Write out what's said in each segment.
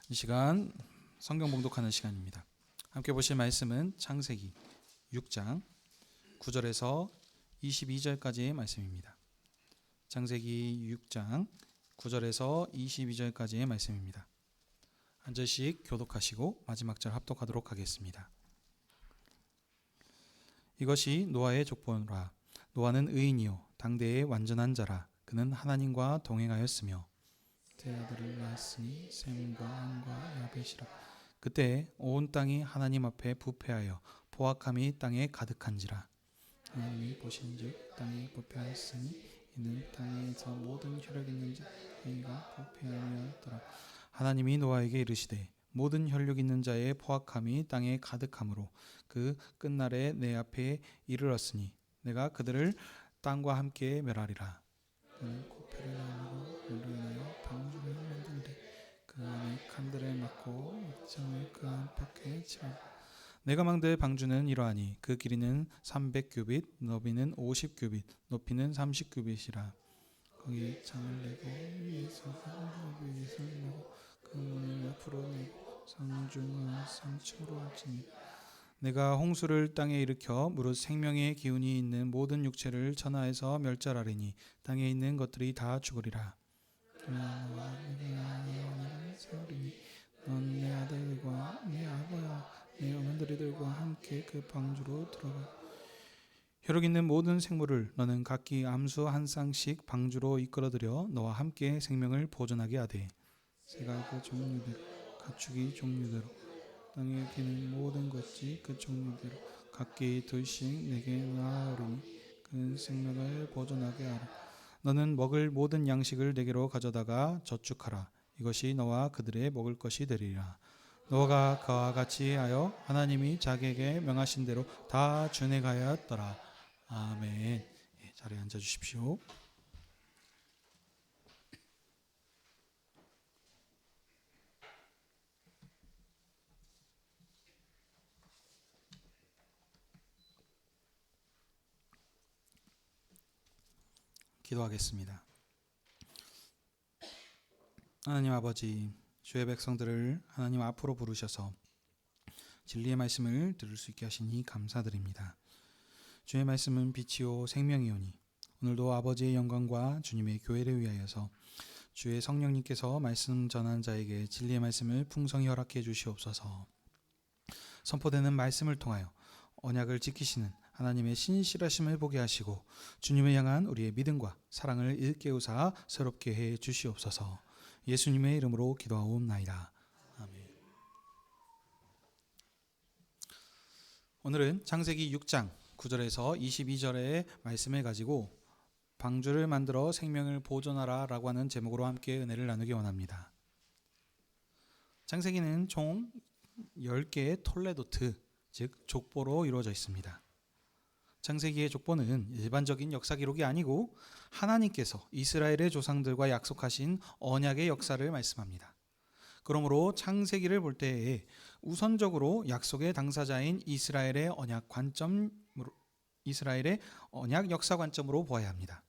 이 시간 성경 봉독하는 시간입니다. 함께 보실 말씀은 창세기 6장 9절에서 22절까지의 말씀입니다. 창세기 6장 9절에서 22절까지의 말씀입니다. 한 절씩 교독하시고 마지막 절 합독하도록 하겠습니다. 이것이 노아의 족보라. 노아는 의인이요 당대의 완전한 자라. 그는 하나님과 동행하였으며 세 아들을 낳았으니 셈과 함과 야벳이라. 그때 온 땅이 하나님 앞에 부패하여 포악함이 땅에 가득한지라. 하나님이 보신즉 땅이 부패하였으니 이는 땅에서 모든 혈육 있는 자가 부패하였더라. 하나님이 노아에게 이르시되 모든 혈육 있는 자의 포악함이 땅에 가득함으로 그 끝날에 내 앞에 이르렀으니 내가 그들을 땅과 함께 멸하리라. 그는 코페를 나누고 물로 인하여 방주를 만들되 그 안에 칸들을 막고 입장을 그 안팎에 치라. 내가 망대 방주는 이러하니 그 길이는 300규빗 너비는 50규빗 높이는 30규빗이라. 거기 창을 내고 위에서 위에서 내고 그 문을 앞으로 내고 상중하 상층으로 할지니 내가 홍수를 땅에 일으켜 무릇 생명의 기운이 있는 모든 육체를 천하에서 멸절하리니 땅에 있는 것들이 다 죽으리라. 넌 내 아들과 내 아버와 내 어머니들과 함께 그 방주로 들어가. 혈육 있는 모든 생물을 너는 각기 암수 한 쌍씩 방주로 이끌어들여 너와 함께 생명을 보존하게 하되 새가 그 종류대로 가축이 종류대로 땅에 기는 모든 것이 그 종류대로 각기 둘씩 내게 낳으리니 그 생명을 보존하게 하라. 너는 먹을 모든 양식을 내게로 가져다가 저축하라. 이것이 너와 그들의 먹을 것이 되리라. 너가 그와 같이 하여 하나님이 자기에게 명하신 대로 다 준행하였더라. 아멘. 자리에 앉아 주십시오. 기도하겠습니다. 하나님 아버지, 주의 백성들을 하나님 앞으로 부르셔서 진리의 말씀을 들을 수 있게 하시니 감사드립니다. 주의 말씀은 빛이요 생명이오니 오늘도 아버지의 영광과 주님의 교회를 위하여서 주의 성령님께서 말씀 전한 자에게 진리의 말씀을 풍성히 허락해 주시옵소서. 선포되는 말씀을 통하여 언약을 지키시는 하나님의 신실하심을 보게 하시고 주님을 향한 우리의 믿음과 사랑을 일깨우사 새롭게 해 주시옵소서. 예수님의 이름으로 기도하옵나이다. 아멘. 오늘은 창세기 6장 9절에서 22절의 말씀을 가지고 방주를 만들어 생명을 보존하라 라고 하는 제목으로 함께 은혜를 나누기 원합니다. 창세기는 총 10개의 톨레도트, 즉 족보로 이루어져 있습니다. 창세기의 족보는 일반적인 역사 기록이 아니고 하나님께서 이스라엘의 조상들과 약속하신 언약의 역사를 말씀합니다. 그러므로 창세기를 볼 때에 우선적으로 약속의 당사자인 이스라엘의 언약 관점으로, 이스라엘의 언약 역사 관점으로 보아야 합니다.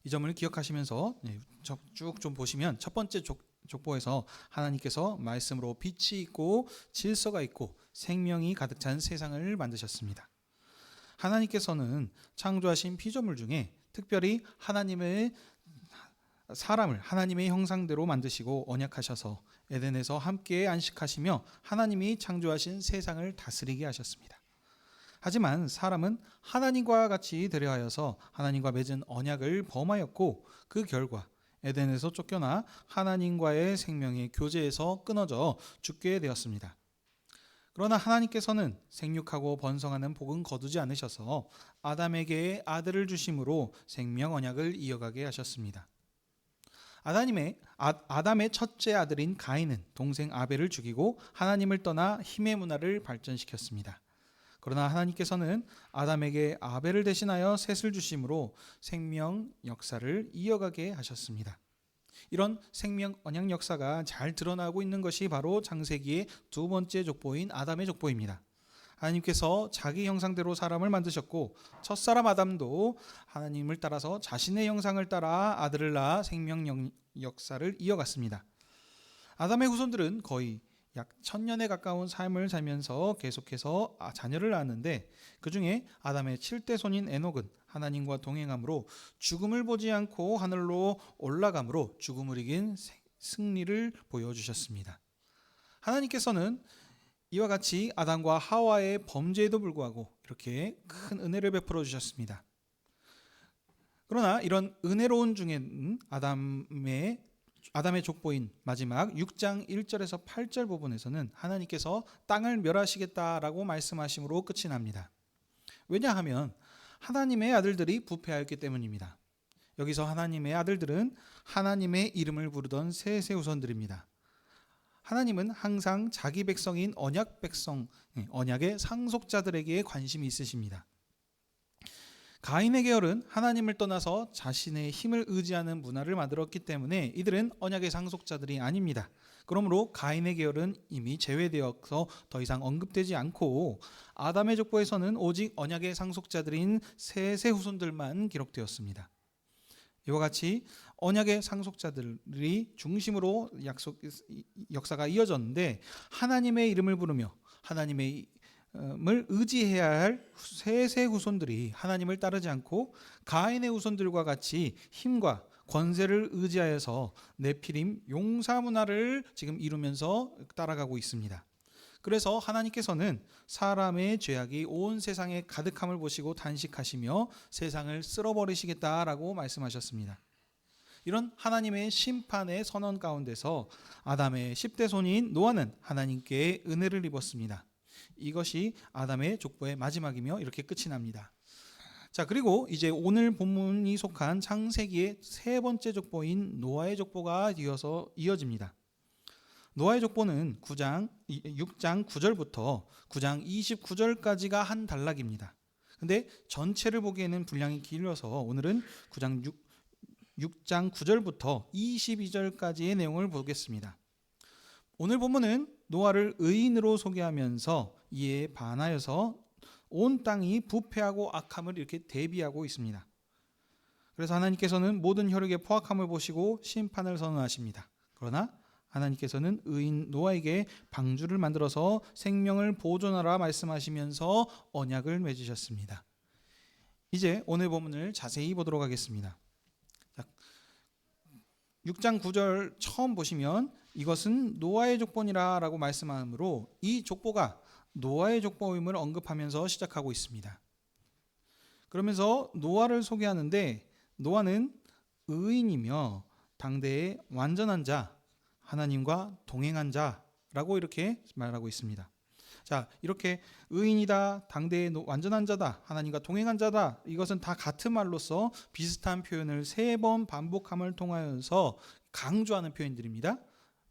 이 점을 기억하시면서 쭉 좀 보시면 첫 번째 족보에서 하나님께서 말씀으로 빛이 있고 질서가 있고 생명이 가득 찬 세상을 만드셨습니다. 하나님께서는 창조하신 피조물 중에 특별히 사람을 하나님의 형상대로 만드시고 언약하셔서 에덴에서 함께 안식하시며 하나님이 창조하신 세상을 다스리게 하셨습니다. 하지만 사람은 하나님과 같이 되려 하여서 하나님과 맺은 언약을 범하였고 그 결과 에덴에서 쫓겨나 하나님과의 생명의 교제에서 끊어져 죽게 되었습니다. 그러나 하나님께서는 생육하고 번성하는 복은 거두지 않으셔서 아담에게 아들을 주심으로 생명 언약을 이어가게 하셨습니다. 아담의 첫째 아들인 가인은 동생 아벨을 죽이고 하나님을 떠나 힘의 문화를 발전시켰습니다. 그러나 하나님께서는 아담에게 아벨을 대신하여 셋을 주심으로 생명 역사를 이어가게 하셨습니다. 이런 생명 언약 역사가 잘 드러나고 있는 것이 바로 창세기의 두 번째 족보인 아담의 족보입니다. 하나님께서 자기 형상대로 사람을 만드셨고 첫사람 아담도 하나님을 따라서 자신의 형상을 따라 아들을 낳아 생명 역사를 이어갔습니다. 아담의 후손들은 거의 약 1000년에 가까운 삶을 살면서 계속해서 자녀를 낳았는데, 그 중에 아담의 7대 손인 에녹은 하나님과 동행함으로 죽음을 보지 않고 하늘로 올라감으로 죽음을 이긴 승리를 보여주셨습니다. 하나님께서는 이와 같이 아담과 하와의 범죄에도 불구하고 이렇게 큰 은혜를 베풀어 주셨습니다. 그러나 이런 은혜로운 중에는 아담의 족보인 마지막 6장 1절에서 8절 부분에서는 하나님께서 땅을 멸하시겠다라고 말씀하심으로 끝이 납니다. 왜냐하면 하나님의 아들들이 부패하였기 때문입니다. 여기서 하나님의 아들들은 하나님의 이름을 부르던 셋의 후손들입니다. 하나님은 항상 자기 백성인 언약의 상속자들에게 관심이 있으십니다. 가인의 계열은 하나님을 떠나서 자신의 힘을 의지하는 문화를 만들었기 때문에 이들은 언약의 상속자들이 아닙니다. 그러므로 가인의 계열은 이미 제외되어서 더 이상 언급되지 않고 아담의 족보에서는 오직 언약의 상속자들인 셋의 후손들만 기록되었습니다. 이와 같이 언약의 상속자들이 중심으로 역사가 이어졌는데, 하나님의 이름을 부르며 하나님의 을 의지해야 할 셋의 후손들이 하나님을 따르지 않고 가인의 후손들과 같이 힘과 권세를 의지하여서 네피림 용사 문화를 지금 이루면서 따라가고 있습니다. 그래서 하나님께서는 사람의 죄악이 온 세상에 가득함을 보시고 단식하시며 세상을 쓸어버리시겠다라고 말씀하셨습니다. 이런 하나님의 심판의 선언 가운데서 아담의 10대 손인 노아는 하나님께 은혜를 입었습니다. 이것이 아담의 족보의 마지막이며 이렇게 끝이 납니다. 자, 그리고 이제 오늘 본문이 속한 창세기의 세 번째 족보인 노아의 족보가 이어집니다. 노아의 족보는 6장 9절부터 9장 29절까지가 한 단락입니다. 근데 전체를 보기에는 분량이 길어서 오늘은 6장 9절부터 22절까지의 내용을 보겠습니다. 오늘 본문은 노아를 의인으로 소개하면서 이에 반하여서 온 땅이 부패하고 악함을 이렇게 대비하고 있습니다. 그래서 하나님께서는 모든 혈육의 포악함을 보시고 심판을 선언하십니다. 그러나 하나님께서는 의인 노아에게 방주를 만들어서 생명을 보존하라 말씀하시면서 언약을 맺으셨습니다. 이제 오늘 본문을 자세히 보도록 하겠습니다. 6장 9절 처음 보시면 이것은 노아의 족보니라 라고 말씀하므로 이 족보가 노아의 족보임을 언급하면서 시작하고 있습니다. 그러면서 노아를 소개하는데, 노아는 의인이며 당대의 완전한 자, 하나님과 동행한 자라고 이렇게 말하고 있습니다. 자, 이렇게 의인이다, 당대의 완전한 자다, 하나님과 동행한 자다, 이것은 다 같은 말로서 비슷한 표현을 3번 반복함을 통하여서 강조하는 표현들입니다.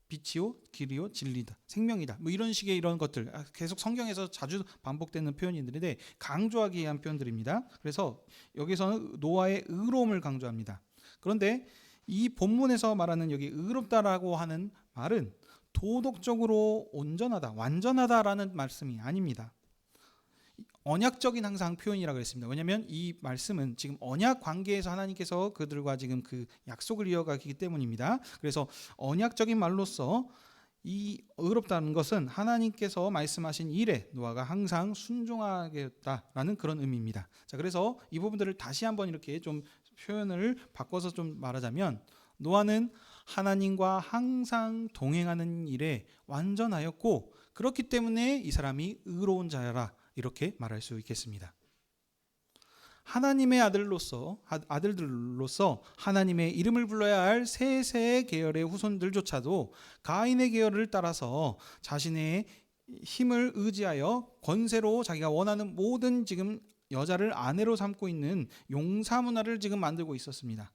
빛이요, 길이요, 진리다, 생명이다, 뭐 이런 식의 이런 것들 계속 성경에서 자주 반복되는 표현들인데 강조하기 위한 표현들입니다. 그래서 여기서는 노아의 의로움을 강조합니다. 그런데 이 본문에서 말하는 여기 의롭다라고 하는 말은 도덕적으로 온전하다, 완전하다라는 말씀이 아닙니다. 언약적인 항상 표현이라고 했습니다. 왜냐하면 이 말씀은 지금 언약 관계에서 하나님께서 그들과 지금 그 약속을 이어가기 때문입니다. 그래서 언약적인 말로서 이 의롭다는 것은 하나님께서 말씀하신 일에 노아가 항상 순종하겠다라는 그런 의미입니다. 자, 그래서 이 부분들을 다시 한번 이렇게 좀 표현을 바꿔서 좀 말하자면, 노아는 하나님과 항상 동행하는 일에 완전하였고 그렇기 때문에 이 사람이 의로운 자라 이렇게 말할 수 있겠습니다. 하나님의 아들들로서 하나님의 이름을 불러야 할 셋의 계열의 후손들조차도 가인의 계열을 따라서 자신의 힘을 의지하여 권세로 자기가 원하는 모든 지금 여자를 아내로 삼고 있는 용사 문화를 지금 만들고 있었습니다.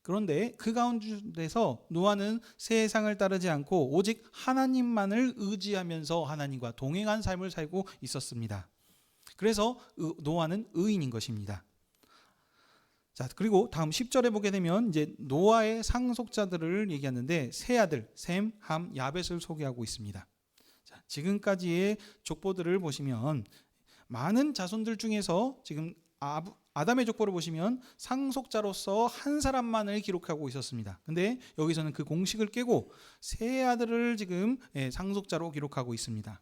그런데 그 가운데서 노아는 세상을 따르지 않고 오직 하나님만을 의지하면서 하나님과 동행한 삶을 살고 있었습니다. 그래서 노아는 의인인 것입니다. 자, 그리고 다음 10절에 보게 되면 이제 노아의 상속자들을 얘기하는데 세 아들 셈, 함, 야벳을 소개하고 있습니다. 자, 지금까지의 족보들을 보시면 많은 자손들 중에서 지금 아담의 족보를 보시면 상속자로서 한 사람만을 기록하고 있었습니다. 근데 여기서는 그 공식을 깨고 세 아들을 지금 상속자로 기록하고 있습니다.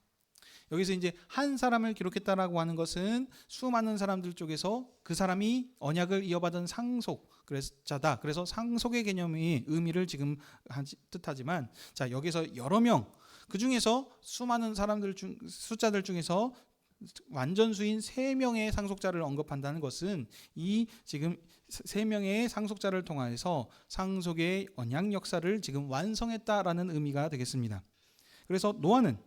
여기서 이제 한 사람을 기록했다라고 하는 것은 수많은 사람들 쪽에서 그 사람이 언약을 이어받은 상속자다. 그래서 상속의 개념의 의미를 지금 뜻하지만, 자, 여기서 여러 명, 그 중에서 수많은 숫자들 중에서 완전수인 3명의 상속자를 언급한다는 것은 이 지금 3명의 상속자를 통해서 상속의 언약 역사를 지금 완성했다라는 의미가 되겠습니다. 그래서 노아는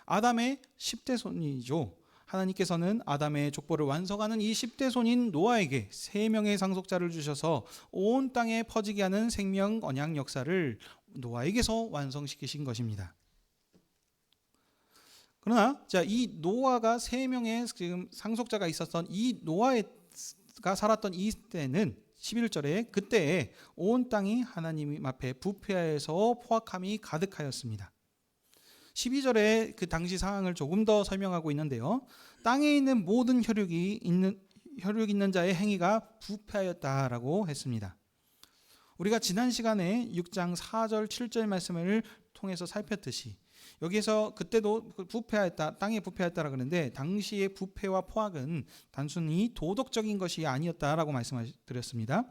아담의 10대 손이죠. 하나님께서는 아담의 족보를 완성하는 이 10대 손인 노아에게 3명의 상속자를 주셔서 온 땅에 퍼지게 하는 생명 언약 역사를 노아에게서 완성시키신 것입니다. 그러나 이 노아가 3명의 지금 상속자가 있었던 이 노아가 살았던 이 때는 11절에 그때에 온 땅이 하나님 앞에 부패하여서 포악함이 가득하였습니다. 12절에 그 당시 상황을 조금 더 설명하고 있는데요. 땅에 있는 모든 혈육 있는 자의 행위가 부패하였다라고 했습니다. 우리가 지난 시간에 6장 4절 7절 말씀을 통해서 살폈듯이 여기서 그때도 부패하였다, 땅에 부패하였다라 그러는데 당시의 부패와 포악은 단순히 도덕적인 것이 아니었다라고 말씀드렸습니다.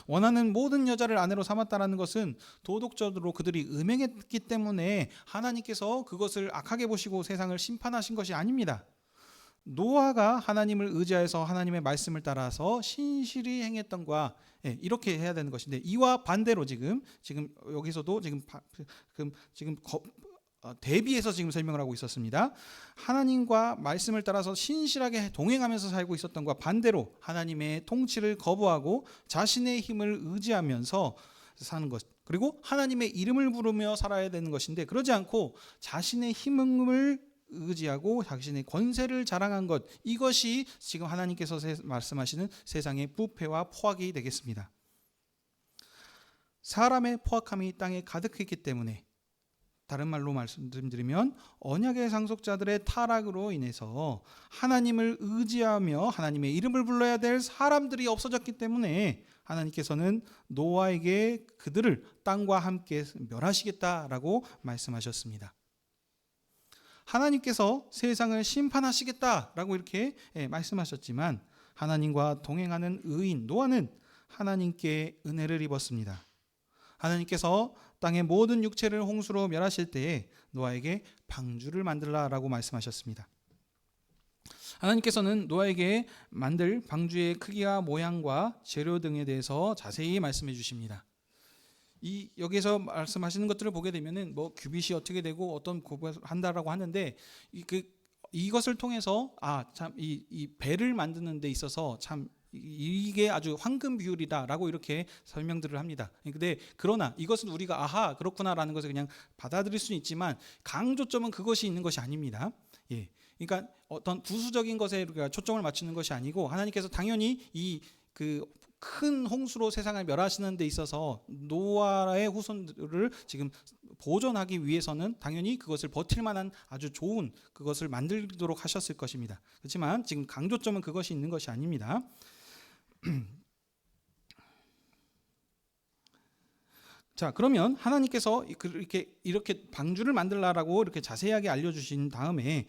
원하는 모든 여자를 아내로 삼았다라는 것은 도덕적으로 그들이 음행했기 때문에 하나님께서 그것을 악하게 보시고 세상을 심판하신 것이 아닙니다. 노아가 하나님을 의지하여서 하나님의 말씀을 따라서 신실히 행했던 것과 이렇게 해야 되는 것인데, 이와 반대로 지금 여기서도 지금 대비해서 지금 설명을 하고 있었습니다. 하나님과 말씀을 따라서 신실하게 동행하면서 살고 있었던 것과 반대로 하나님의 통치를 거부하고 자신의 힘을 의지하면서 사는 것, 그리고 하나님의 이름을 부르며 살아야 되는 것인데 그러지 않고 자신의 힘을 의지하고 자신의 권세를 자랑한 것, 이것이 지금 하나님께서 말씀하시는 세상의 부패와 포악이 되겠습니다. 사람의 포악함이 땅에 가득했기 때문에, 다른 말로 말씀드리면 언약의 상속자들의 타락으로 인해서 하나님을 의지하며 하나님의 이름을 불러야 될 사람들이 없어졌기 때문에 하나님께서는 노아에게 그들을 땅과 함께 멸하시겠다라고 말씀하셨습니다. 하나님께서 세상을 심판하시겠다라고 이렇게 말씀하셨지만 하나님과 동행하는 의인 노아는 하나님께 은혜를 입었습니다. 하나님께서 땅의 모든 육체를 홍수로 멸하실 때에 노아에게 방주를 만들라라고 말씀하셨습니다. 하나님께서는 노아에게 만들 방주의 크기와 모양과 재료 등에 대해서 자세히 말씀해 주십니다. 여기서 말씀하시는 것들을 보게 되면은 규빗이 어떻게 되고 어떤 구별을 한다라고 하는데 이것을 통해서 이 배를 만드는 데 있어서 참 이게 아주 황금 비율이다라고 이렇게 설명들을 합니다. 그러나 이것은 우리가 그렇구나라는 것을 그냥 받아들일 수는 있지만 강조점은 그것이 있는 것이 아닙니다. 그러니까 어떤 부수적인 것에 우리가 초점을 맞추는 것이 아니고 하나님께서 당연히 큰 홍수로 세상을 멸하시는 데 있어서 노아의 후손들을 지금 보존하기 위해서는 당연히 그것을 버틸 만한 아주 좋은 그것을 만들도록 하셨을 것입니다. 그렇지만 지금 강조점은 그것이 있는 것이 아닙니다. 자, 그러면 하나님께서 이렇게 방주를 만들라라고 이렇게 자세하게 알려주신 다음에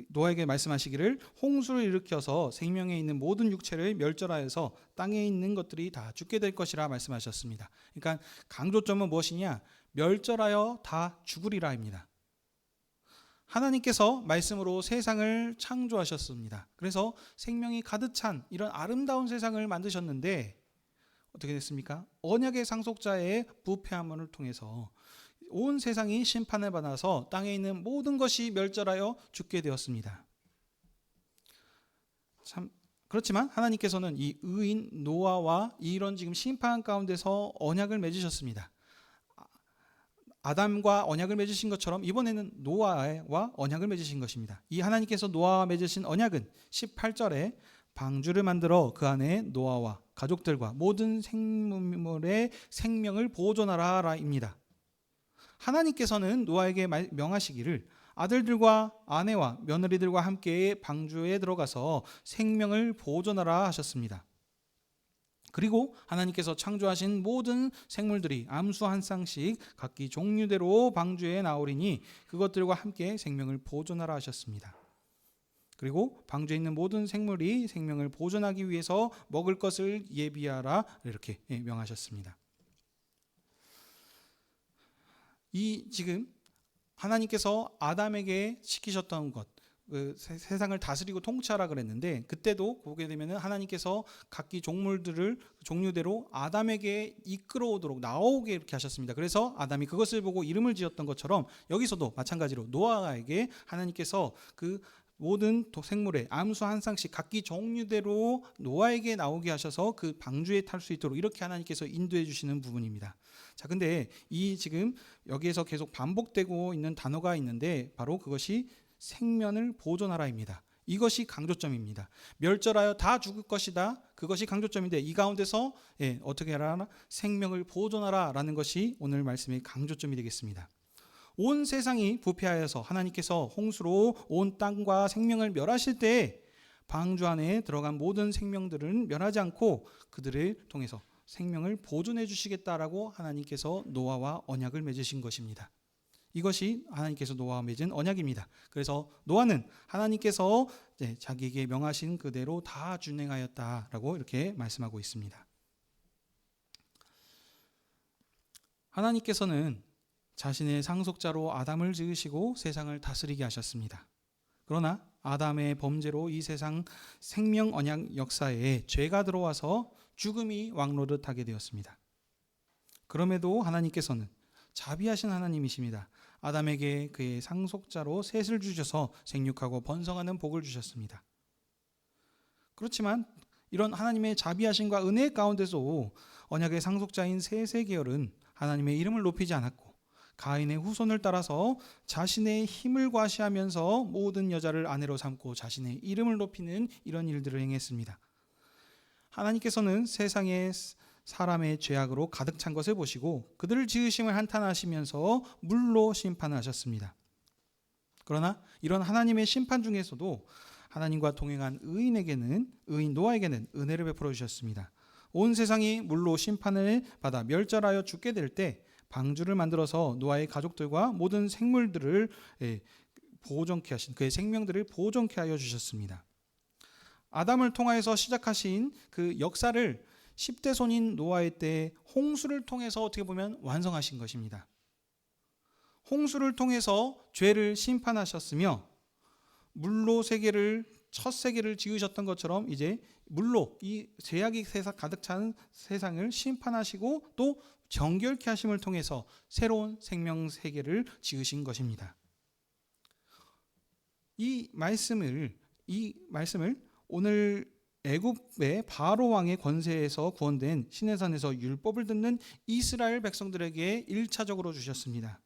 노아에게 말씀하시기를 홍수를 일으켜서 생명에 있는 모든 육체를 멸절하여서 땅에 있는 것들이 다 죽게 될 것이라 말씀하셨습니다. 그러니까 강조점은 무엇이냐? 멸절하여 다 죽으리라입니다. 하나님께서 말씀으로 세상을 창조하셨습니다. 그래서 생명이 가득 찬 이런 아름다운 세상을 만드셨는데 어떻게 됐습니까? 언약의 상속자의 부패함을 통해서 온 세상이 심판을 받아서 땅에 있는 모든 것이 멸절하여 죽게 되었습니다. 참 그렇지만 하나님께서는 이 의인 노아와 이런 지금 심판 가운데서 언약을 맺으셨습니다. 아담과 언약을 맺으신 것처럼 이번에는 노아와 언약을 맺으신 것입니다. 이 하나님께서 노아와 맺으신 언약은 18절에 방주를 만들어 그 안에 노아와 가족들과 모든 생물의 생명을 보존하라입니다. 하나님께서는 노아에게 명하시기를 아들들과 아내와 며느리들과 함께 방주에 들어가서 생명을 보존하라 하셨습니다. 그리고 하나님께서 창조하신 모든 생물들이 암수 한 쌍씩 각기 종류대로 방주에 나오리니 그것들과 함께 생명을 보존하라 하셨습니다. 그리고 방주에 있는 모든 생물이 생명을 보존하기 위해서 먹을 것을 예비하라 이렇게 명하셨습니다. 이 지금 하나님께서 아담에게 시키셨던 것, 세상을 다스리고 통치하라 그랬는데, 그때도 보게 되면 하나님께서 각기 종물들을 종류대로 아담에게 이끌어오도록 나오게 이렇게 하셨습니다. 그래서 아담이 그것을 보고 이름을 지었던 것처럼 여기서도 마찬가지로 노아에게 하나님께서 그 모든 생물의 암수 한 쌍씩 각기 종류대로 노아에게 나오게 하셔서 그 방주에 탈 수 있도록 이렇게 하나님께서 인도해 주시는 부분입니다. 자, 근데 이 지금 여기에서 계속 반복되고 있는 단어가 있는데 바로 그것이 생명을 보존하라입니다. 이것이 강조점입니다. 멸절하여 다 죽을 것이다. 그것이 강조점인데 이 가운데서 어떻게 하라? 생명을 보존하라라는 것이 오늘 말씀의 강조점이 되겠습니다. 온 세상이 부패하여서 하나님께서 홍수로 온 땅과 생명을 멸하실 때 방주 안에 들어간 모든 생명들은 멸하지 않고 그들을 통해서 생명을 보존해 주시겠다라고 하나님께서 노아와 언약을 맺으신 것입니다. 이것이 하나님께서 노아와 맺은 언약입니다. 그래서 노아는 하나님께서 자기에게 명하신 그대로 다 준행하였다라고 이렇게 말씀하고 있습니다. 하나님께서는 자신의 상속자로 아담을 지으시고 세상을 다스리게 하셨습니다. 그러나 아담의 범죄로 이 세상 생명 언약 역사에 죄가 들어와서 죽음이 왕노릇하게 되었습니다. 그럼에도 하나님께서는 자비하신 하나님이십니다. 아담에게 그의 상속자로 셋을 주셔서 생육하고 번성하는 복을 주셨습니다. 그렇지만 이런 하나님의 자비하심과 은혜 가운데서 언약의 상속자인 셋의 계열은 하나님의 이름을 높이지 않았고 가인의 후손을 따라서 자신의 힘을 과시하면서 모든 여자를 아내로 삼고 자신의 이름을 높이는 이런 일들을 행했습니다. 하나님께서는 세상에 사람의 죄악으로 가득 찬 것을 보시고 그들을 지으심을 한탄하시면서 물로 심판하셨습니다. 그러나 이런 하나님의 심판 중에서도 하나님과 동행한 의인 노아에게는 은혜를 베풀어 주셨습니다. 온 세상이 물로 심판을 받아 멸절하여 죽게 될 때 방주를 만들어서 노아의 가족들과 모든 생물들을 보존케 하신 그의 생명들을 보존케 하여 주셨습니다. 아담을 통하여서 시작하신 그 역사를 10대 손인 노아의 때 홍수를 통해서 어떻게 보면 완성하신 것입니다. 홍수를 통해서 죄를 심판하셨으며 물로 첫 세계를 지으셨던 것처럼 이제 물로 이 죄악이 가득 찬 세상을 심판하시고 또 정결케 하심을 통해서 새로운 생명 세계를 지으신 것입니다. 이 말씀을 오늘 애굽의 바로 왕의 권세에서 구원된 시내산에서 율법을 듣는 이스라엘 백성들에게 1차적으로 주셨습니다.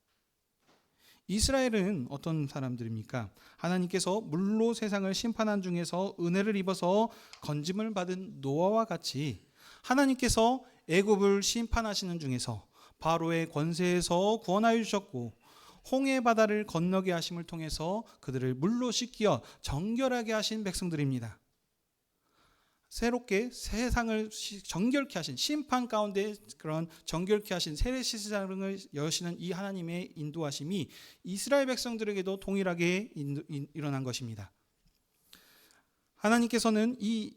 이스라엘은 어떤 사람들입니까? 하나님께서 물로 세상을 심판한 중에서 은혜를 입어서 건짐을 받은 노아와 같이 하나님께서 애굽을 심판하시는 중에서 바로의 권세에서 구원하여 주셨고 홍해 바다를 건너게 하심을 통해서 그들을 물로 씻겨 정결하게 하신 백성들입니다. 새롭게 세상을 정결케 하신 심판 가운데 그런 정결케 하신 세례 시장을 여시는 이 하나님의 인도하심이 이스라엘 백성들에게도 동일하게 일어난 것입니다. 하나님께서는 이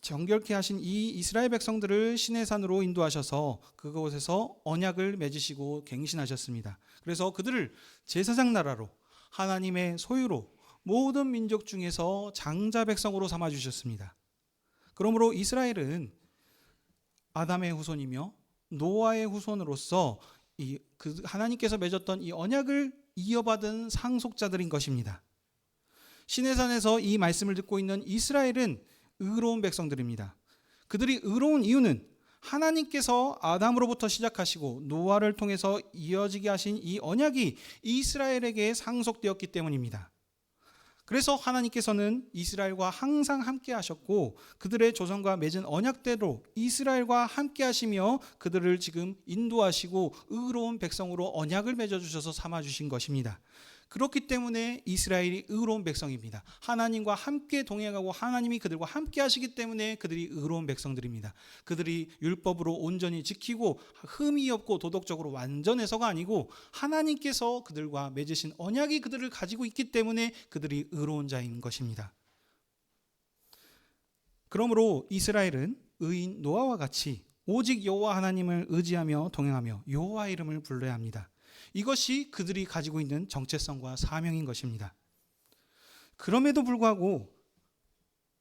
정결케 하신 이 이스라엘 백성들을 시내산으로 인도하셔서 그곳에서 언약을 맺으시고 갱신하셨습니다. 그래서 그들을 제사장 나라로 하나님의 소유로 모든 민족 중에서 장자 백성으로 삼아 주셨습니다. 그러므로 이스라엘은 아담의 후손이며 노아의 후손으로서 하나님께서 맺었던 이 언약을 이어받은 상속자들인 것입니다. 시내산에서 이 말씀을 듣고 있는 이스라엘은 의로운 백성들입니다. 그들이 의로운 이유는 하나님께서 아담으로부터 시작하시고 노아를 통해서 이어지게 하신 이 언약이 이스라엘에게 상속되었기 때문입니다. 그래서 하나님께서는 이스라엘과 항상 함께 하셨고 그들의 조상과 맺은 언약대로 이스라엘과 함께 하시며 그들을 지금 인도하시고 의로운 백성으로 언약을 맺어주셔서 삼아주신 것입니다. 그렇기 때문에 이스라엘이 의로운 백성입니다. 하나님과 함께 동행하고 하나님이 그들과 함께 하시기 때문에 그들이 의로운 백성들입니다. 그들이 율법으로 온전히 지키고 흠이 없고 도덕적으로 완전해서가 아니고 하나님께서 그들과 맺으신 언약이 그들을 가지고 있기 때문에 그들이 의로운 자인 것입니다. 그러므로 이스라엘은 의인 노아와 같이 오직 여호와 하나님을 의지하며 동행하며 여호와 이름을 불러야 합니다. 이것이 그들이 가지고 있는 정체성과 사명인 것입니다. 그럼에도 불구하고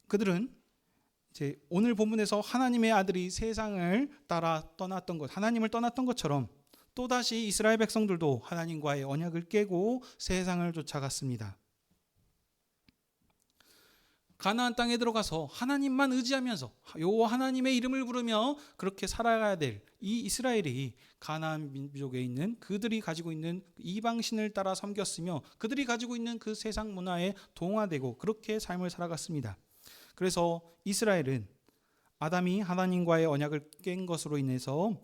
그들은 이제 오늘 본문에서 하나님의 아들이 세상을 따라 떠났던 것, 하나님을 떠났던 것처럼 또다시 이스라엘 백성들도 하나님과의 언약을 깨고 세상을 쫓아갔습니다. 가나안 땅에 들어가서 하나님만 의지하면서 여호와 하나님의 이름을 부르며 그렇게 살아가야 될 이 이스라엘이 가나안 민족에 있는 그들이 가지고 있는 이방신을 따라 섬겼으며 그들이 가지고 있는 그 세상 문화에 동화되고 그렇게 삶을 살아갔습니다. 그래서 이스라엘은 아담이 하나님과의 언약을 깬 것으로 인해서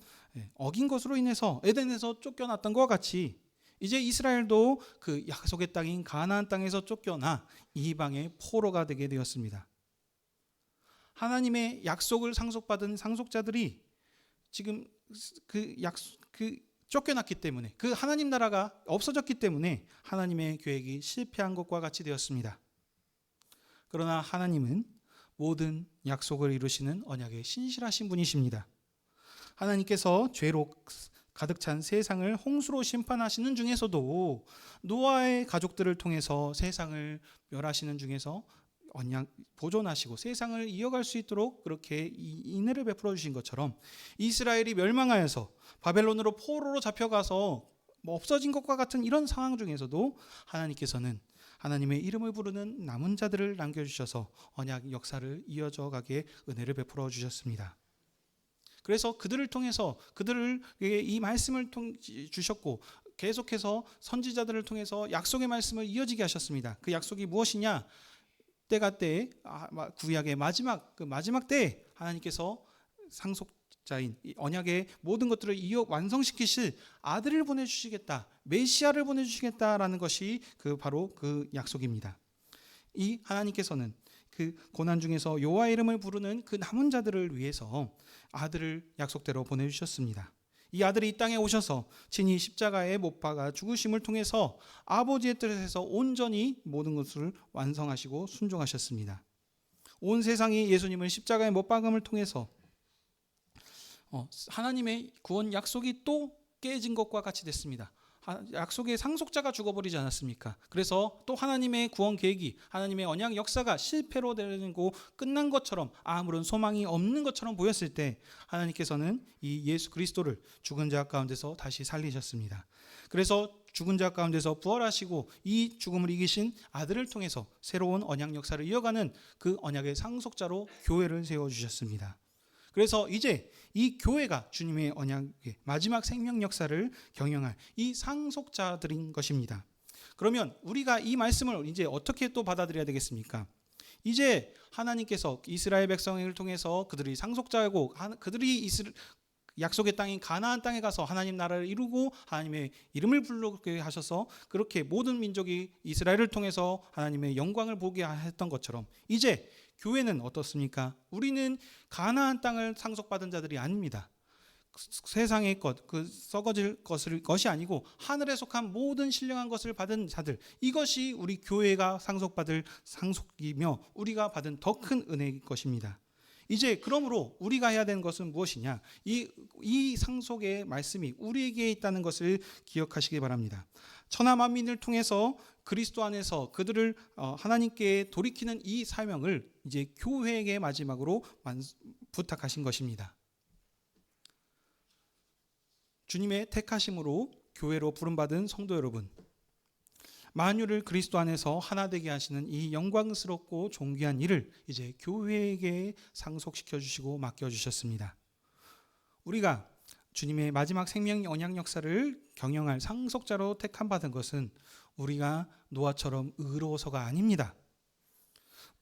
어긴 것으로 인해서 에덴에서 쫓겨났던 것과 같이 이제 이스라엘도 그 약속의 땅인 가나안 땅에서 쫓겨나 이방의 포로가 되게 되었습니다. 하나님의 약속을 상속받은 상속자들이 지금 쫓겨났기 때문에 그 하나님 나라가 없어졌기 때문에 하나님의 계획이 실패한 것과 같이 되었습니다. 그러나 하나님은 모든 약속을 이루시는 언약에 신실하신 분이십니다. 하나님께서 죄로 가득 찬 세상을 홍수로 심판하시는 중에서도 노아의 가족들을 통해서 세상을 멸하시는 중에서 언약 보존하시고 세상을 이어갈 수 있도록 그렇게 인애를 베풀어 주신 것처럼 이스라엘이 멸망하여서 바벨론으로 포로로 잡혀가서 없어진 것과 같은 이런 상황 중에서도 하나님께서는 하나님의 이름을 부르는 남은 자들을 남겨주셔서 언약 역사를 이어져 가게 은혜를 베풀어 주셨습니다. 그래서 그들을 통해서 그들에게 이 말씀을 주셨고 계속해서 선지자들을 통해서 약속의 말씀을 이어지게 하셨습니다. 그 약속이 무엇이냐? 때가 때 구약의 마지막 때 하나님께서 상속자인 언약의 모든 것들을 이어 완성시키실 아들을 보내주시겠다, 메시아를 보내주시겠다라는 것이 바로 그 약속입니다. 이 하나님께서는 그 고난 중에서 여호와 이름을 부르는 그 남은 자들을 위해서 아들을 약속대로 보내주셨습니다. 이 아들이 이 땅에 오셔서 친히 십자가에 못 박아 죽으심을 통해서 아버지의 뜻에서 온전히 모든 것을 완성하시고 순종하셨습니다. 온 세상이 예수님을 십자가에 못 박음을 통해서 하나님의 구원 약속이 또 깨진 것과 같이 됐습니다. 약속의 상속자가 죽어버리지 않았습니까? 그래서 또 하나님의 구원 계획이 하나님의 언약 역사가 실패로 되고 끝난 것처럼 아무런 소망이 없는 것처럼 보였을 때 하나님께서는 이 예수 그리스도를 죽은 자 가운데서 다시 살리셨습니다. 그래서 죽은 자 가운데서 부활하시고 이 죽음을 이기신 아들을 통해서 새로운 언약 역사를 이어가는 그 언약의 상속자로 교회를 세워주셨습니다. 그래서 이제 이 교회가 주님의 언약의 마지막 생명 역사를 경영할 이 상속자들인 것입니다. 그러면 우리가 이 말씀을 이제 어떻게 또 받아들여야 되겠습니까? 이제 하나님께서 이스라엘 백성을 통해서 그들이 상속자고 그들이 약속의 땅인 가나안 땅에 가서 하나님 나라를 이루고 하나님의 이름을 부르게 하셔서 그렇게 모든 민족이 이스라엘을 통해서 하나님의 영광을 보게 했던 것처럼 이제 교회는 어떻습니까? 우리는 가나안 땅을 상속받은 자들이 아닙니다. 세상의 것, 썩어질 것이 아니고 하늘에 속한 모든 신령한 것을 받은 자들, 이것이 우리 교회가 상속받을 상속이며 우리가 받은 더 큰 은혜일 것입니다. 이제 그러므로 우리가 해야 되는 것은 무엇이냐? 이 상속의 말씀이 우리에게 있다는 것을 기억하시기 바랍니다. 천하 만민을 통해서 그리스도 안에서 그들을 하나님께 돌이키는 이 사명을 이제 교회에게 마지막으로 부탁하신 것입니다. 주님의 택하심으로 교회로 부름받은 성도 여러분, 만유를 그리스도 안에서 하나 되게 하시는 이 영광스럽고 존귀한 일을 이제 교회에게 상속시켜 주시고 맡겨 주셨습니다. 우리가 주님의 마지막 생명 언약 역사를 경영할 상속자로 택함 받은 것은 우리가 노아처럼 의로워서가 아닙니다.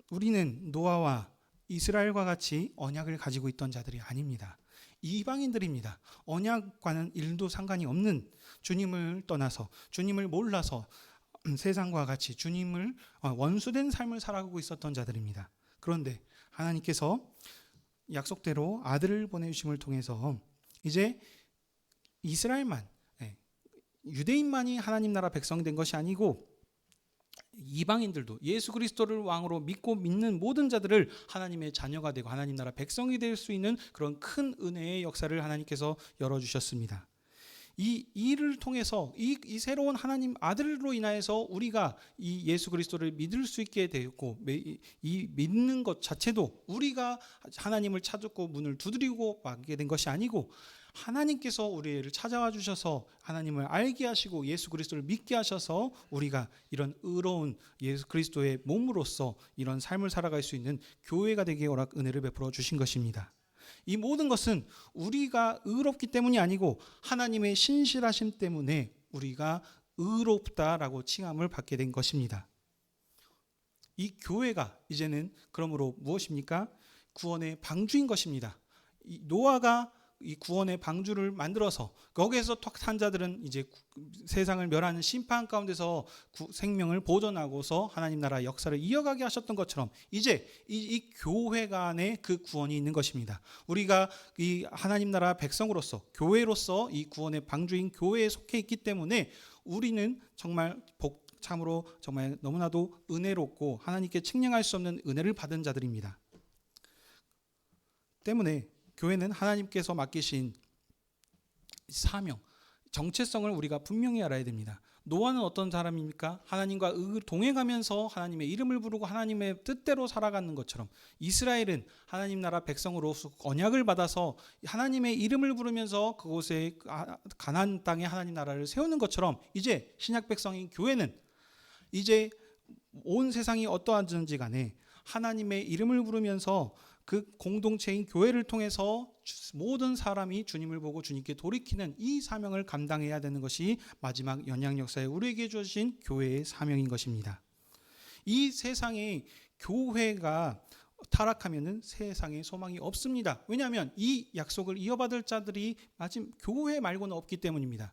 우리는 노아와 이스라엘과 같이 언약을 가지고 있던 자들이 아닙니다. 이방인들입니다. 언약과는 일도 상관이 없는 주님을 떠나서 주님을 몰라서 세상과 같이 주님을 원수된 삶을 살아가고 있었던 자들입니다. 그런데 하나님께서 약속대로 아들을 보내주심을 통해서 이제 이스라엘만, 유대인만이 하나님 나라 백성이 된 것이 아니고 이방인들도 예수 그리스도를 왕으로 믿고 믿는 모든 자들을 하나님의 자녀가 되고 하나님 나라 백성이 될 수 있는 그런 큰 은혜의 역사를 하나님께서 열어주셨습니다. 이 일을 통해서 이 새로운 하나님 아들로 인하여서 우리가 이 예수 그리스도를 믿을 수 있게 되었고, 이 믿는 것 자체도 우리가 하나님을 찾고 문을 두드리고 막게 된 것이 아니고 하나님께서 우리를 찾아와 주셔서 하나님을 알게 하시고 예수 그리스도를 믿게 하셔서 우리가 이런 의로운 예수 그리스도의 몸으로서 이런 삶을 살아갈 수 있는 교회가 되게 은혜를 베풀어 주신 것입니다. 이 모든 것은 우리가 의롭기 때문이 아니고 하나님의 신실하심 때문에 우리가 의롭다라고 칭함을 받게 된 것입니다. 이 교회가 이제는 그러므로 무엇입니까? 구원의 방주인 것입니다. 이 노아가 이 구원의 방주를 만들어서 거기에서 탁한 자들은 이제 세상을 멸하는 심판 가운데서 생명을 보존하고서 하나님 나라 역사를 이어가게 하셨던 것처럼 이제 이 교회가 안에 그 구원이 있는 것입니다. 우리가 이 하나님 나라 백성으로서 교회로서 이 구원의 방주인 교회에 속해 있기 때문에 우리는 정말 참으로 정말 너무나도 은혜롭고 하나님께 측량할 수 없는 은혜를 받은 자들입니다. 때문에 교회는 하나님께서 맡기신 사명, 정체성을 우리가 분명히 알아야 됩니다. 노아는 어떤 사람입니까? 하나님과 동행하면서 하나님의 이름을 부르고 하나님의 뜻대로 살아가는 것처럼 이스라엘은 하나님 나라 백성으로 언약을 받아서 하나님의 이름을 부르면서 그곳에 가나안 땅에 하나님 나라를 세우는 것처럼 이제 신약 백성인 교회는 이제 온 세상이 어떠한지 간에 하나님의 이름을 부르면서 그 공동체인 교회를 통해서 모든 사람이 주님을 보고 주님께 돌이키는 이 사명을 감당해야 되는 것이 마지막 연약 역사에 우리에게 주어진 교회의 사명인 것입니다. 이 세상에 교회가 타락하면은 세상에 소망이 없습니다. 왜냐하면 이 약속을 이어받을 자들이 마침 교회 말고는 없기 때문입니다.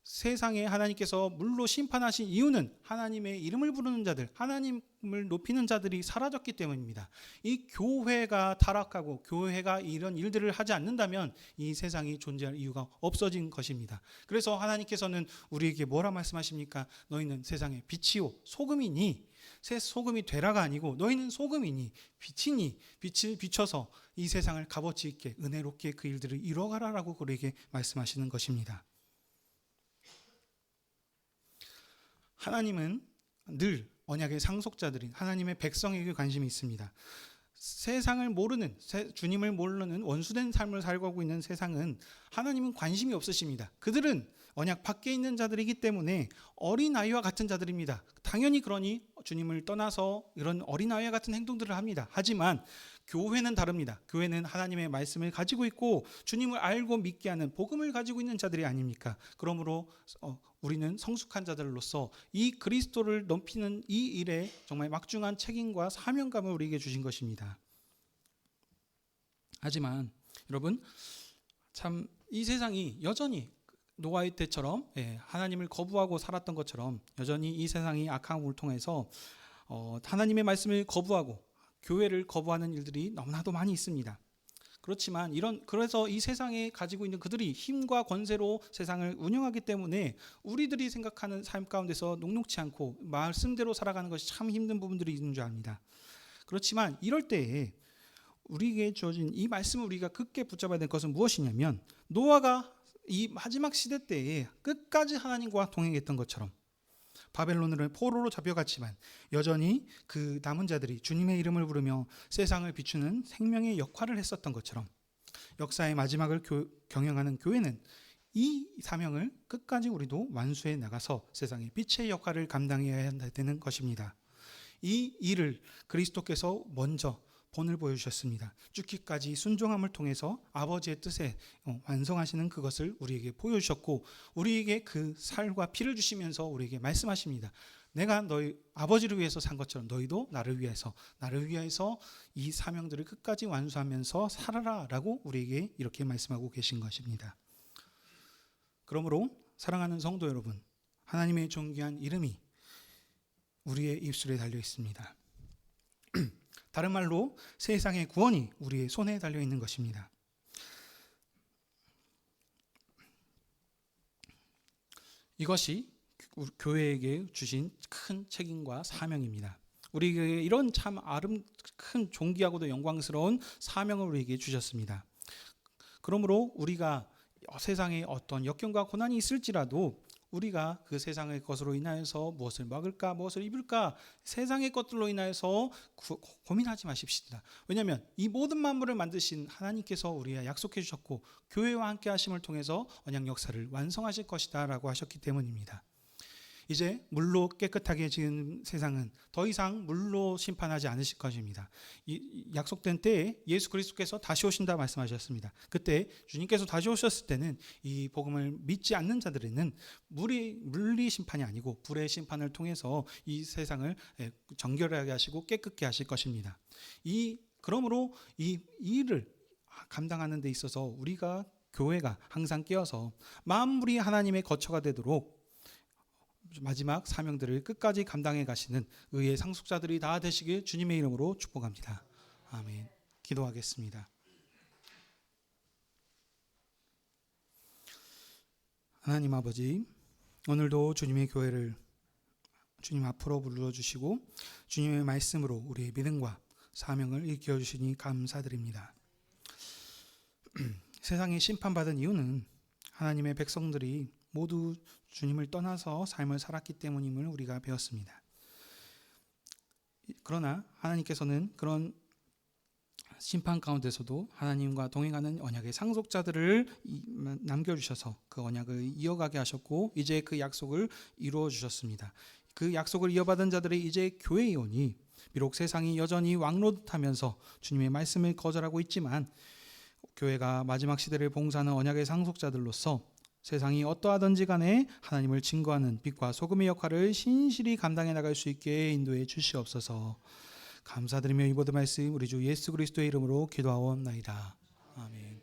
세상에 하나님께서 물로 심판하신 이유는 하나님의 이름을 부르는 자들, 하나님을 높이는 자들이 사라졌기 때문입니다. 이 교회가 타락하고 교회가 이런 일들을 하지 않는다면 이 세상이 존재할 이유가 없어진 것입니다. 그래서 하나님께서는 우리에게 뭐라 말씀하십니까? 너희는 세상의 빛이요 소금이니, 새 소금이 되라가 아니고 너희는 소금이니 빛이니 빛을 비춰서 이 세상을 값어치 있게 은혜롭게 그 일들을 이뤄가라라고 우리에게 말씀하시는 것입니다. 하나님은 늘 언약의 상속자들인 하나님의 백성에게 관심이 있습니다. 세상을 모르는, 주님을 모르는 원수된 삶을 살고 있는 세상은 하나님은 관심이 없으십니다. 그들은 언약 밖에 있는 자들이기 때문에 어린아이와 같은 자들입니다. 당연히 그러니 주님을 떠나서 이런 어린아이와 같은 행동들을 합니다. 하지만 교회는 다릅니다. 교회는 하나님의 말씀을 가지고 있고 주님을 알고 믿게 하는 복음을 가지고 있는 자들이 아닙니까? 그러므로 우리는 성숙한 자들로서 이 그리스도를 높이는 이 일에 정말 막중한 책임과 사명감을 우리에게 주신 것입니다. 하지만 여러분, 참 이 세상이 여전히 노아의 때처럼 하나님을 거부하고 살았던 것처럼 여전히 이 세상이 악함을 통해서 하나님의 말씀을 거부하고 교회를 거부하는 일들이 너무나도 많이 있습니다. 그렇지만 그래서 이 세상에 가지고 있는 그들이 힘과 권세로 세상을 운영하기 때문에 우리들이 생각하는 삶 가운데서 녹록치 않고 말씀대로 살아가는 것이 참 힘든 부분들이 있는 줄 압니다. 그렇지만 이럴 때에 우리에게 주어진 이 말씀을 우리가 굳게 붙잡아야 될 것은 무엇이냐면 노아가 이 마지막 시대 때에 끝까지 하나님과 동행했던 것처럼 바벨론으로 포로로 잡혀갔지만 여전히 그 남은 자들이 주님의 이름을 부르며 세상을 비추는 생명의 역할을 했었던 것처럼 역사의 마지막을 경영하는 교회는 이 사명을 끝까지 우리도 완수해 나가서 세상의 빛의 역할을 감당해야 되는 것입니다. 이 일을 그리스도께서 먼저 본을 보여주셨습니다. 죽기까지 순종함을 통해서 아버지의 뜻에 완성하시는 그것을 우리에게 보여주셨고 우리에게 그 살과 피를 주시면서 우리에게 말씀하십니다. 내가 너희 아버지를 위해서 산 것처럼 너희도 나를 위해서 이 사명들을 끝까지 완수하면서 살아라 라고 우리에게 이렇게 말씀하고 계신 것입니다. 그러므로 사랑하는 성도 여러분, 하나님의 존귀한 이름이 우리의 입술에 달려 있습니다. 다른 말로 세상의 구원이 우리의 손에 달려 있는 것입니다. 이것이 교회에게 주신 큰 책임과 사명입니다. 우리에게 이런 참 큰 존귀하고도 영광스러운 사명을 우리에게 주셨습니다. 그러므로 우리가 세상에 어떤 역경과 고난이 있을지라도 우리가 그 세상의 것으로 인하여서 무엇을 먹을까, 무엇을 입을까, 세상의 것들로 인하여서 고민하지 마십시다. 왜냐하면 이 모든 만물을 만드신 하나님께서 우리와 약속해 주셨고 교회와 함께 하심을 통해서 언약 역사를 완성하실 것이다 라고 하셨기 때문입니다. 이제 물로 깨끗하게 지은 세상은 더 이상 물로 심판하지 않으실 것입니다. 이 약속된 때에 예수 그리스도께서 다시 오신다 말씀하셨습니다. 그때 주님께서 다시 오셨을 때는 이 복음을 믿지 않는 자들에는 물리 심판이 아니고 불의 심판을 통해서 이 세상을 정결하게 하시고 깨끗게 하실 것입니다. 그러므로 이 일을 감당하는 데 있어서 우리가 교회가 항상 깨어서 만물이 하나님의 거처가 되도록 마지막 사명들을 끝까지 감당해 가시는 의의 상속자들이 다 되시길 주님의 이름으로 축복합니다. 아멘. 기도하겠습니다. 하나님 아버지, 오늘도 주님의 교회를 주님 앞으로 불러주시고 주님의 말씀으로 우리의 믿음과 사명을 일깨워 주시니 감사드립니다. 세상에 심판받은 이유는 하나님의 백성들이 모두 주님을 떠나서 삶을 살았기 때문임을 우리가 배웠습니다. 그러나 하나님께서는 그런 심판 가운데서도 하나님과 동행하는 언약의 상속자들을 남겨주셔서 그 언약을 이어가게 하셨고 이제 그 약속을 이루어 주셨습니다. 그 약속을 이어받은 자들이 이제 교회에 오니 비록 세상이 여전히 왕노릇하면서 주님의 말씀을 거절하고 있지만 교회가 마지막 시대를 봉사하는 언약의 상속자들로서 세상이 어떠하든지 간에 하나님을 증거하는 빛과 소금의 역할을 신실히 감당해 나갈 수 있게 인도해 주시옵소서. 감사드리며 이 모든 말씀 우리 주 예수 그리스도의 이름으로 기도하옵나이다. 아멘.